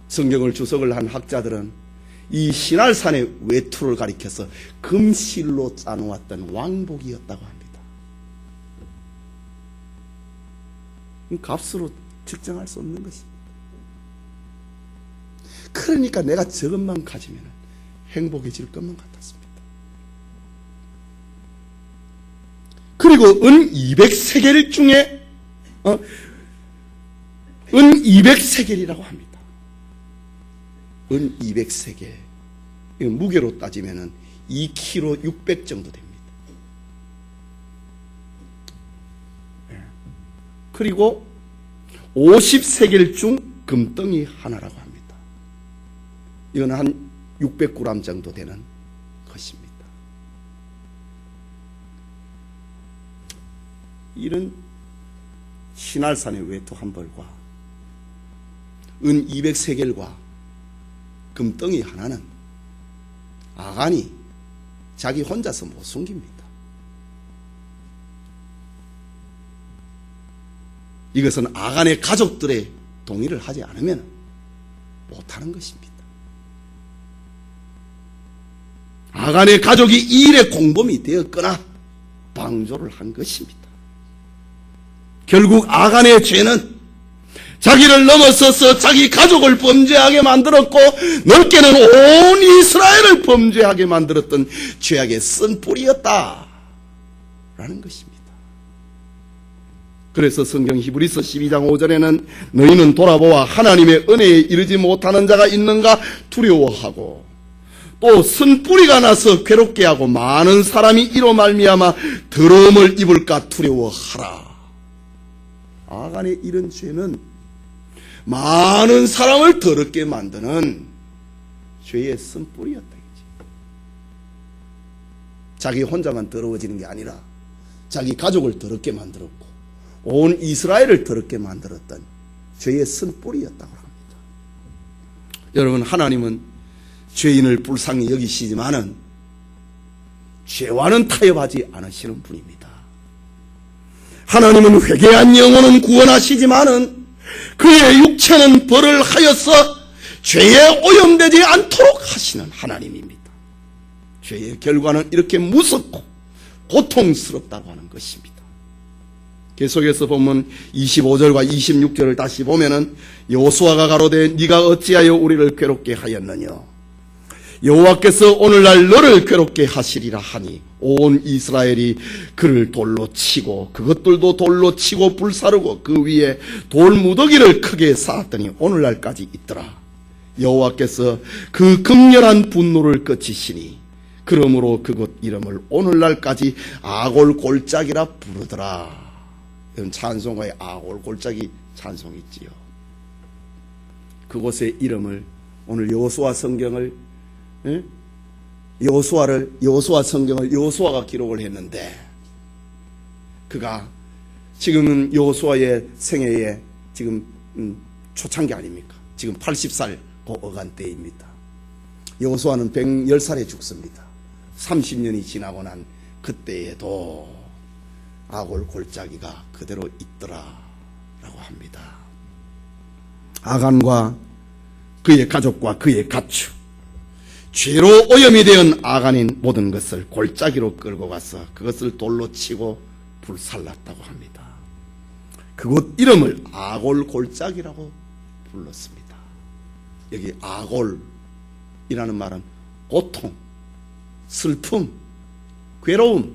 성경을 주석을 한 학자들은 이 시날산의 외투를 가리켜서 금실로 짜놓았던 왕복이었다고 합니다. 값으로 측정할 수 없는 것입니다. 그러니까 내가 저것만 가지면 행복해질 것만 같았습니다. 그리고 은 200세겔 중에 은 200세겔이라고 합니다. 은 200세겔. 무게로 따지면 2kg 600 정도 됩니다. 그리고 50세겔 중 금덩이 하나라고 합니다. 이건 한 600g 정도 되는 것입니다. 이런 시날산의 외투 한 벌과 은 200세겔과 금덩이 하나는 아간이 자기 혼자서 못 숨깁니다. 이것은 아간의 가족들의 동의를 하지 않으면 못하는 것입니다. 아간의 가족이 이 일의 공범이 되었거나 방조를 한 것입니다. 결국 아간의 죄는 자기를 넘어서서 자기 가족을 범죄하게 만들었고 넓게는 온 이스라엘을 범죄하게 만들었던 죄악의 쓴뿌리였다라는 것입니다. 그래서 성경 히브리서 12장 5절에는 너희는 돌아보아 하나님의 은혜에 이르지 못하는 자가 있는가 두려워하고 또 쓴뿌리가 나서 괴롭게 하고 많은 사람이 이로 말미암아 더러움을 입을까 두려워하라. 아간의 이런 죄는 많은 사람을 더럽게 만드는 죄의 쓴뿌리였다. 자기 혼자만 더러워지는 게 아니라 자기 가족을 더럽게 만들었고 온 이스라엘을 더럽게 만들었던 죄의 쓴뿌리였다고 합니다. 여러분, 하나님은 죄인을 불쌍히 여기시지만은 죄와는 타협하지 않으시는 분입니다. 하나님은 회개한 영혼은 구원하시지만은 그의 육체는 벌을 하여서 죄에 오염되지 않도록 하시는 하나님입니다. 죄의 결과는 이렇게 무섭고 고통스럽다고 하는 것입니다. 계속해서 보면 25절과 26절을 다시 보면은 여호수아가 가로되 네가 어찌하여 우리를 괴롭게 하였느냐. 여호와께서 오늘날 너를 괴롭게 하시리라 하니 온 이스라엘이 그를 돌로 치고 그것들도 돌로 치고 불사르고 그 위에 돌무더기를 크게 쌓았더니 오늘날까지 있더라. 여호와께서 그 극렬한 분노를 그치시니 그러므로 그곳 이름을 오늘날까지 아골골짜기라 부르더라. 이런 찬송가에 아골골짜기 찬송이 있지요. 그곳의 이름을 오늘 여호수아 성경을 여호수아 성경을 여호수아가 기록을 했는데 그가 지금은 여호수아의 생애에 지금 초창기 아닙니까? 지금 80살 어간때입니다. 여호수아는 110살에 죽습니다. 30년이 지나고 난 그때에도 아골 골짜기가 그대로 있더라라고 합니다. 아간과 그의 가족과 그의 가축, 죄로 오염이 되은 아간인 모든 것을 골짜기로 끌고 가서 그것을 돌로 치고 불살랐다고 합니다. 그곳 이름을 아골 골짜기라고 불렀습니다. 여기 아골이라는 말은 고통, 슬픔, 괴로움이라는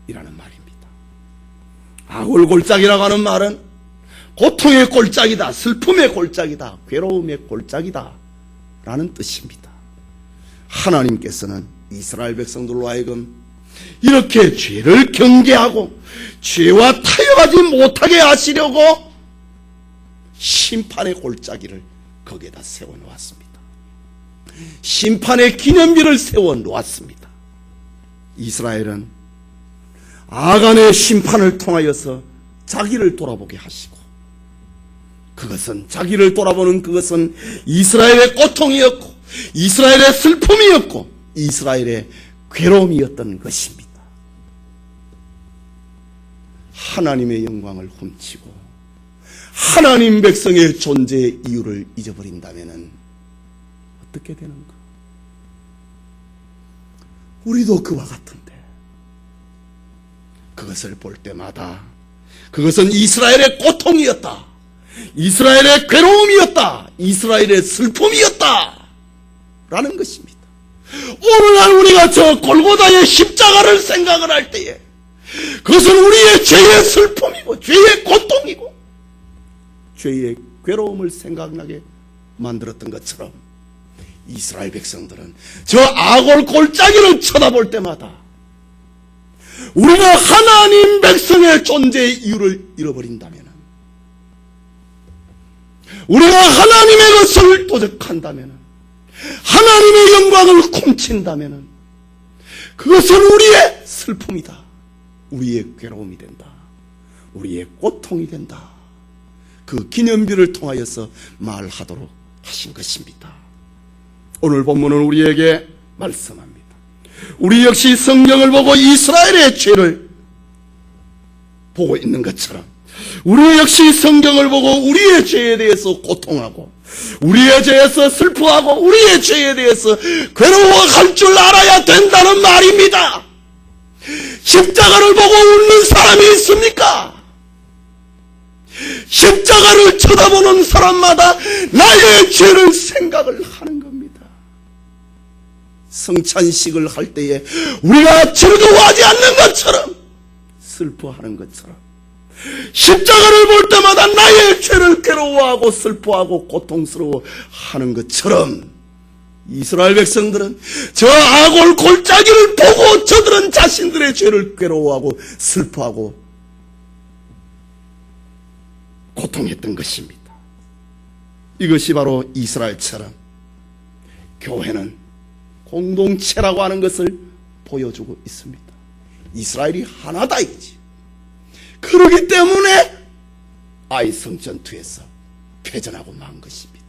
말입니다. 아골 골짜기라고 하는 말은 고통의 골짜기다, 슬픔의 골짜기다, 괴로움의 골짜기다 라는 뜻입니다. 하나님께서는 이스라엘 백성들로 하여금 이렇게 죄를 경계하고 죄와 타협하지 못하게 하시려고 심판의 골짜기를 거기에다 세워놓았습니다. 심판의 기념비를 세워놓았습니다. 이스라엘은 아간의 심판을 통하여서 자기를 돌아보게 하시고, 그것은 자기를 돌아보는 그것은 이스라엘의 고통이었고 이스라엘의 슬픔이었고 이스라엘의 괴로움이었던 것입니다. 하나님의 영광을 훔치고 하나님 백성의 존재의 이유를 잊어버린다면 어떻게 되는가? 우리도 그와 같은데 그것을 볼 때마다 그것은 이스라엘의 고통이었다, 이스라엘의 괴로움이었다, 이스라엘의 슬픔이었다 라는 것입니다. 오늘날 우리가 저 골고다의 십자가를 생각을 할 때에 그것은 우리의 죄의 슬픔이고 죄의 고통이고 죄의 괴로움을 생각나게 만들었던 것처럼 이스라엘 백성들은 저 아골 골짜기를 쳐다볼 때마다 우리가 하나님 백성의 존재의 이유를 잃어버린다면, 우리가 하나님의 것을 도적한다면, 하나님의 영광을 훔친다면 그것은 우리의 슬픔이다, 우리의 괴로움이 된다, 우리의 고통이 된다. 그 기념비를 통하여서 말하도록 하신 것입니다. 오늘 본문은 우리에게 말씀합니다. 우리 역시 성경을 보고 이스라엘의 죄를 보고 있는 것처럼 우리 역시 성경을 보고 우리의 죄에 대해서 고통하고 우리의 죄에서 슬퍼하고 우리의 죄에 대해서 괴로워할 줄 알아야 된다는 말입니다. 십자가를 보고 웃는 사람이 있습니까? 십자가를 쳐다보는 사람마다 나의 죄를 생각을 하는 겁니다. 성찬식을 할 때에 우리가 즐거워하지 않는 것처럼, 슬퍼하는 것처럼, 십자가를 볼 때마다 나의 죄를 괴로워하고 슬퍼하고 고통스러워하는 것처럼 이스라엘 백성들은 저 아골 골짜기를 보고 저들은 자신들의 죄를 괴로워하고 슬퍼하고 고통했던 것입니다. 이것이 바로 이스라엘처럼 교회는 공동체라고 하는 것을 보여주고 있습니다. 이스라엘이 하나다 이거지. 그렇기 때문에 아이 성전투에서 패전하고 만 것입니다.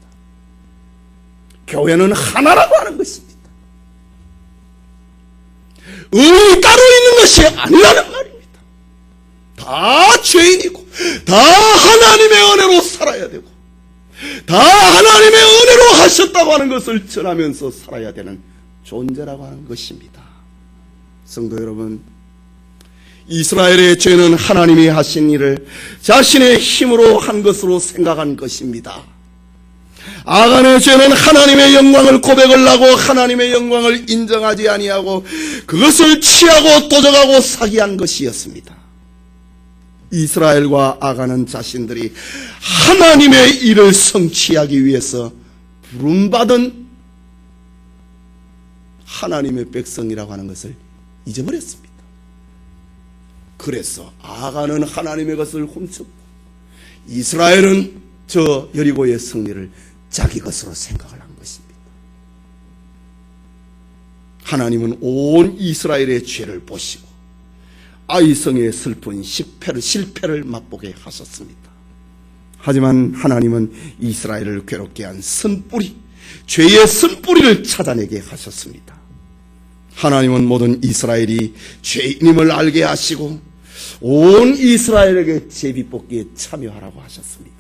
교회는 하나라고 하는 것입니다. 의이 따로 있는 것이 아니라는 말입니다. 다 죄인이고 다 하나님의 은혜로 살아야 되고 다 하나님의 은혜로 하셨다고 하는 것을 전하면서 살아야 되는 존재라고 하는 것입니다. 성도 여러분, 이스라엘의 죄는 하나님이 하신 일을 자신의 힘으로 한 것으로 생각한 것입니다. 아간의 죄는 하나님의 영광을 고백을 하고 하나님의 영광을 인정하지 아니하고 그것을 취하고 도적하고 사기한 것이었습니다. 이스라엘과 아간은 자신들이 하나님의 일을 성취하기 위해서 부름받은 하나님의 백성이라고 하는 것을 잊어버렸습니다. 그래서 아간은 하나님의 것을 훔쳤고 이스라엘은 저 여리고의 승리를 자기 것으로 생각을 한 것입니다. 하나님은 온 이스라엘의 죄를 보시고 아이성의 슬픈 실패를 맛보게 하셨습니다. 하지만 하나님은 이스라엘을 괴롭게 한 쓴뿌리, 죄의 쓴뿌리를 찾아내게 하셨습니다. 하나님은 모든 이스라엘이 죄인임을 알게 하시고 온 이스라엘에게 제비뽑기에 참여하라고 하셨습니다.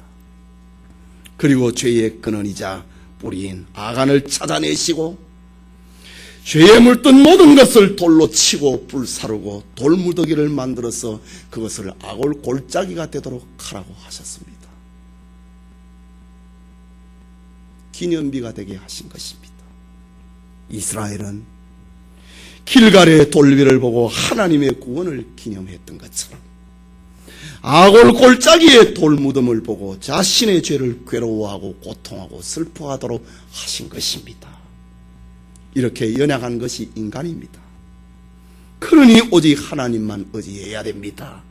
그리고 죄의 근원이자 뿌리인 아간을 찾아내시고 죄에 물든 모든 것을 돌로 치고 불사르고 돌무더기를 만들어서 그것을 아골 골짜기가 되도록 하라고 하셨습니다. 기념비가 되게 하신 것입니다. 이스라엘은 길갈의 돌비를 보고 하나님의 구원을 기념했던 것처럼 아골 골짜기의 돌무덤을 보고 자신의 죄를 괴로워하고 고통하고 슬퍼하도록 하신 것입니다. 이렇게 연약한 것이 인간입니다. 그러니 오직 하나님만 의지해야 됩니다.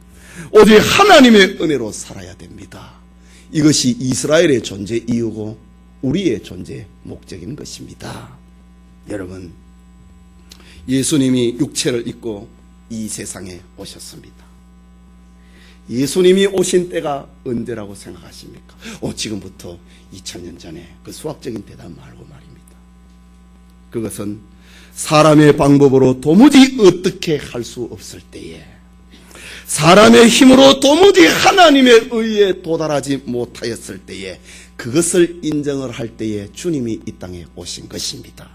오직 하나님의 은혜로 살아야 됩니다. 이것이 이스라엘의 존재 이유고 우리의 존재 목적인 것입니다. 여러분, 예수님이 육체를 입고 이 세상에 오셨습니다. 예수님이 오신 때가 언제라고 생각하십니까? 지금부터 2000년 전에. 그 수학적인 대답 말고 말입니다. 그것은 사람의 방법으로 도무지 어떻게 할 수 없을 때에, 사람의 힘으로 도무지 하나님의 의에 도달하지 못하였을 때에, 그것을 인정을 할 때에 주님이 이 땅에 오신 것입니다.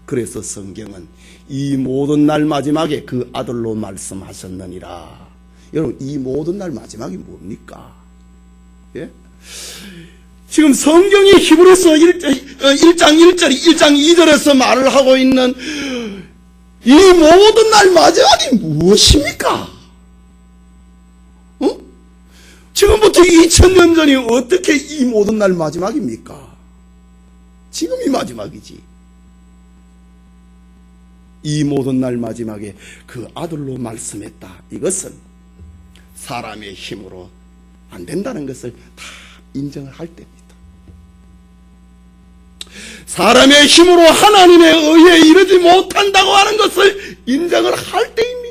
그래서 성경은 이 모든 날 마지막에 그 아들로 말씀하셨느니라. 여러분, 이 모든 날 마지막이 뭡니까? 예? 지금 성경이 히브리서 1장 2절에서 말을 하고 있는 이 모든 날 마지막이 무엇입니까? 지금부터 2000년 전이 어떻게 이 모든 날 마지막입니까? 지금이 마지막이지. 이 모든 날 마지막에 그 아들로 말씀했다. 이것은 사람의 힘으로 안 된다는 것을 다 인정을 할 때입니다. 사람의 힘으로 하나님의 의에 이르지 못한다고 하는 것을 인정을 할 때입니다.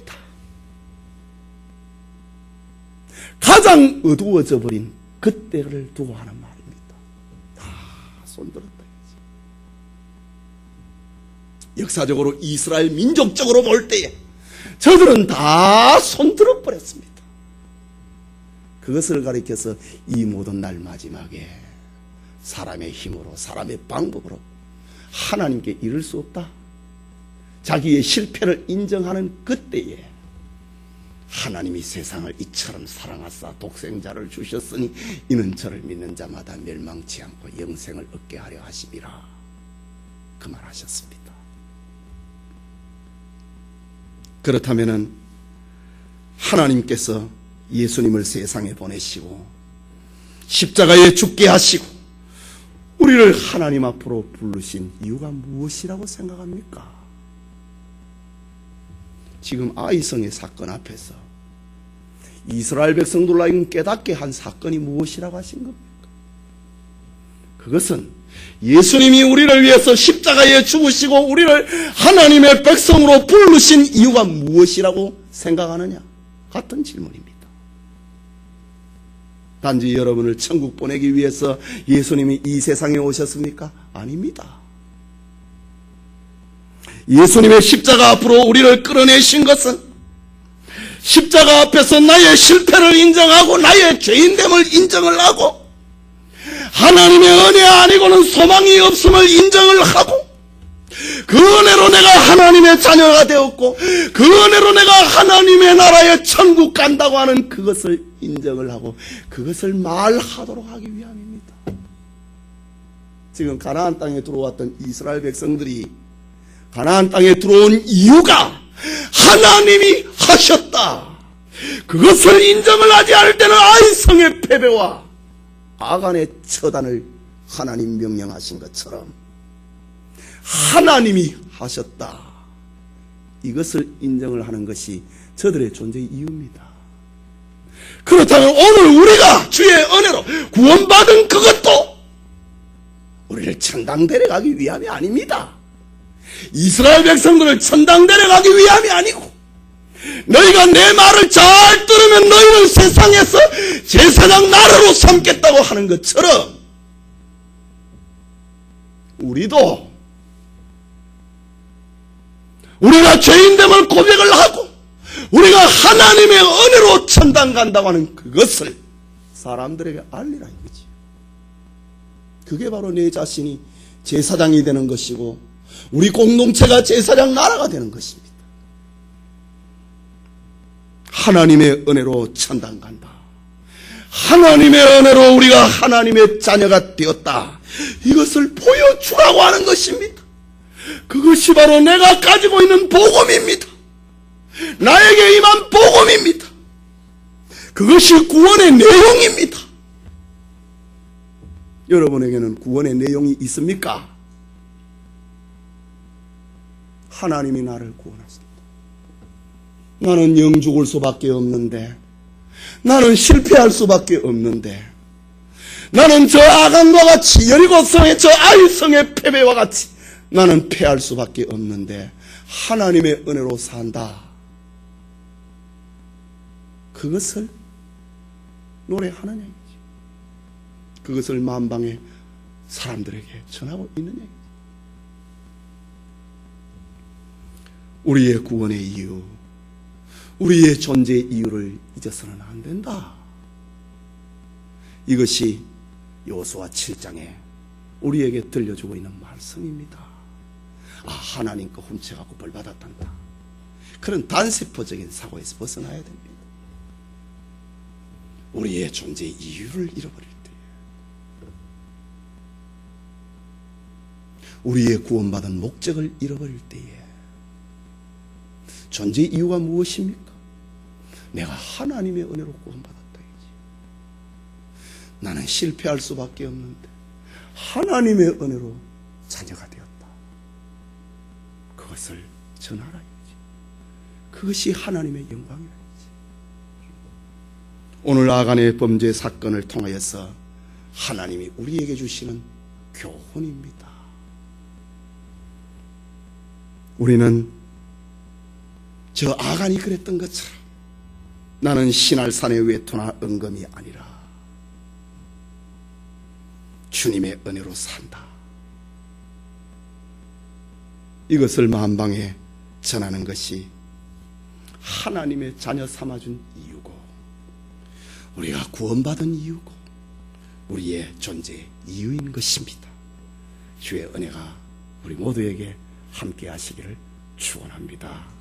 가장 어두워져 버린 그때를 두고 하는 말입니다. 다 손들었다. 역사적으로 이스라엘 민족적으로 볼 때에 저들은 다 손들어 버렸습니다. 그것을 가리켜서 이 모든 날 마지막에 사람의 힘으로, 사람의 방법으로 하나님께 이를 수 없다. 자기의 실패를 인정하는 그때에 하나님이 세상을 이처럼 사랑하사 독생자를 주셨으니 이는 저를 믿는 자마다 멸망치 않고 영생을 얻게 하려 하심이라. 그 말 하셨습니다. 그렇다면은 하나님께서 예수님을 세상에 보내시고 십자가에 죽게 하시고 우리를 하나님 앞으로 부르신 이유가 무엇이라고 생각합니까? 지금 아이성의 사건 앞에서 이스라엘 백성들을 깨닫게 한 사건이 무엇이라고 하신 겁니까? 그것은 예수님이 우리를 위해서 십자가에 죽으시고 우리를 하나님의 백성으로 부르신 이유가 무엇이라고 생각하느냐? 같은 질문입니다. 단지 여러분을 천국 보내기 위해서 예수님이 이 세상에 오셨습니까? 아닙니다. 예수님의 십자가 앞으로 우리를 끌어내신 것은 십자가 앞에서 나의 실패를 인정하고 나의 죄인됨을 인정을 하고 하나님의 은혜 아니고는 소망이 없음을 인정을 하고 그 은혜로 내가 하나님의 자녀가 되었고 그 은혜로 내가 하나님의 나라에 천국 간다고 하는 그것을 인정을 하고 그것을 말하도록 하기 위함입니다. 지금 가나안 땅에 들어왔던 이스라엘 백성들이 가나안 땅에 들어온 이유가 하나님이 하셨다. 그것을 인정을 하지 않을 때는 아이성의 패배와 아간의 처단을 하나님 명령하신 것처럼 하나님이 하셨다. 이것을 인정을 하는 것이 저들의 존재의 이유입니다. 그렇다면 오늘 우리가 주의 은혜로 구원받은 그것도 우리를 천당 데려가기 위함이 아닙니다. 이스라엘 백성들을 천당 데려가기 위함이 아니고 너희가 내 말을 잘 들으면 너희를 세상에서 제사장 나라로 삼겠다고 하는 것처럼 우리도 우리가 죄인됨을 고백을 하고 우리가 하나님의 은혜로 천당 간다고 하는 그것을 사람들에게 알리라 이거지. 그게 바로 내 자신이 제사장이 되는 것이고 우리 공동체가 제사장 나라가 되는 것입니다. 하나님의 은혜로 천당 간다. 하나님의 은혜로 우리가 하나님의 자녀가 되었다. 이것을 보여주라고 하는 것입니다. 그것이 바로 내가 가지고 있는 복음입니다. 나에게 임한 복음입니다. 그것이 구원의 내용입니다. 여러분에게는 구원의 내용이 있습니까? 하나님이 나를 구원하십니다. 나는 영 죽을 수밖에 없는데, 나는 실패할 수밖에 없는데, 나는 저 아간과 같이 여리고성의 저 아이성의 패배와 같이 나는 패할 수밖에 없는데 하나님의 은혜로 산다. 그것을 노래하는 얘기지. 그것을 만방의 사람들에게 전하고 있는 얘기지. 우리의 구원의 이유, 우리의 존재의 이유를 잊어서는 안 된다. 이것이 여호수아 7장에 우리에게 들려주고 있는 말씀입니다. 아, 하나님 거 훔쳐갖고 벌 받았단다. 그런 단세포적인 사고에서 벗어나야 됩니다. 우리의 존재의 이유를 잃어버릴 때, 우리의 구원받은 목적을 잃어버릴 때에 존재의 이유가 무엇입니까? 내가 하나님의 은혜로 구원받았다. 나는 실패할 수밖에 없는데 하나님의 은혜로 자녀가 되었다. 그것을 전하라 이거지. 그것이 하나님의 영광이라 이거지. 오늘 아간의 범죄 사건을 통하여서 하나님이 우리에게 주시는 교훈입니다. 우리는 저 아간이 그랬던 것처럼 나는 신할산의 외투나 은검이 아니라 주님의 은혜로 산다. 이것을 만방에 전하는 것이 하나님의 자녀 삼아준 이유고 우리가 구원받은 이유고 우리의 존재의 이유인 것입니다. 주의 은혜가 우리 모두에게 함께 하시기를 축원합니다.